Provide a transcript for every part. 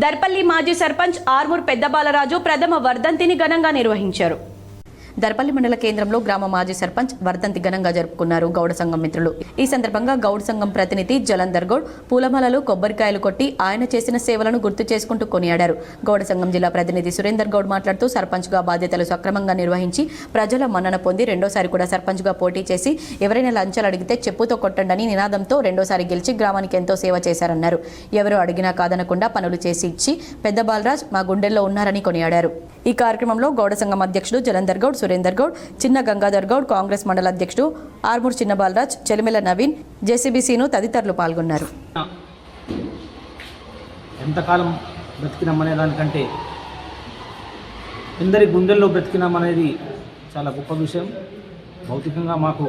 దర్పల్లి మాజీ సర్పంచ్ ఆర్మూర్ పెద్ద బాలరాజు ప్రథమ వర్ధంతిని ఘనంగా నిర్వహించారు. దర్పల్లి మండల కేంద్రంలో గ్రామ మాజీ సర్పంచ్ వర్ధంతి ఘనంగా జరుపుకున్నారు గౌడ సంఘం మిత్రులు. ఈ సందర్భంగా గౌడ సంఘం ప్రతినిధి జలంధర్ గౌడ్ పూలమాలలు కొబ్బరికాయలు కొట్టి ఆయన చేసిన సేవలను గుర్తు చేసుకుంటూ కొనియాడారు. గౌడ సంఘం జిల్లా ప్రతినిధి సురేందర్ గౌడ్ మాట్లాడుతూ సర్పంచ్గా బాధ్యతలు సక్రమంగా నిర్వహించి ప్రజల మన్నన పొంది రెండోసారి కూడా సర్పంచ్గా పోటీ చేసి ఎవరైనా లంచాలు అడిగితే చెప్పుతో కొట్టండని నినాదంతో రెండోసారి గెలిచి గ్రామానికి ఎంతో సేవ చేశారన్నారు. ఎవరు అడిగినా కాదనకుండా పనులు చేసి ఇచ్చి పెద్ద బాలరాజ్ మా గుండెల్లో ఉన్నారని కొనియాడారు. ఈ కార్యక్రమంలో గౌడ సంఘం అధ్యక్షుడు జలంధర్ గౌడ్, సురేందర్ గౌడ్, చిన్న గంగాధర్ గౌడ్, కాంగ్రెస్ మండల అధ్యక్షుడు ఆర్మూర్ చిన్న బాలరాజ్, చెలిమెల నవీన్, జేసీబీసీను తదితరులు పాల్గొన్నారు. ఎంతకాలం బ్రతికినామనే దానికంటే ఎందరి గుండెల్లో బ్రతికినామనేది చాలా గొప్ప విషయం. భౌతికంగా మాకు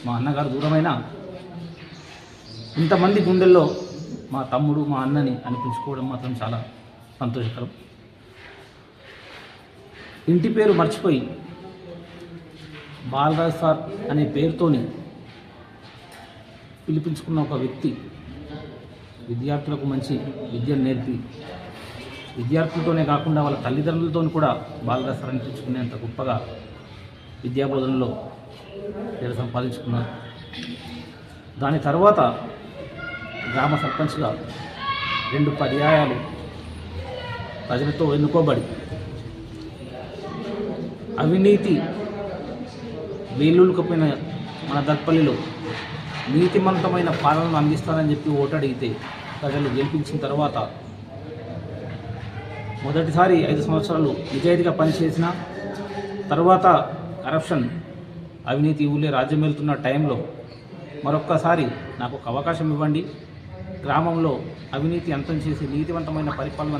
మా అన్నగారు దూరమైన ఇంతమంది గుండెల్లో మా తమ్ముడు మా అన్నని అనిపించుకోవడం మాత్రం చాలా సంతోషకరం. ఇంటి పేరు మర్చిపోయి బాలరాజ్ సార్ అనే పేరుతోని పిలిపించుకున్న ఒక వ్యక్తి విద్యార్థులకు మంచి విద్యను నేర్పి విద్యార్థులతోనే కాకుండా వాళ్ళ తల్లిదండ్రులతో కూడా బాలరాజ్ సార్ అనిపించుకునేంత గొప్పగా విద్యాబోధనలో పేరు సంపాదించుకున్నారు. దాని తర్వాత గ్రామ సర్పంచ్గా 2 పర్యాయాలు ప్రజలతో ఎన్నుకోబడి అవినీతి వేలుకపోయిన మన దర్పల్లిలో నీతిమంతమైన పాలనను అందిస్తానని చెప్పి ఓటు అడిగితే ప్రజలు గెలిపించిన తర్వాత మొదటిసారి 5 సంవత్సరాలు నిజాయితీగా పనిచేసిన తర్వాత కరప్షన్ అవినీతి ఊళ్ళే రాజ్యం వెళ్తున్న టైంలో మరొక్కసారి నాకు ఒక అవకాశం ఇవ్వండి, గ్రామంలో అవినీతి అంతం చేసి నీతివంతమైన పరిపాలన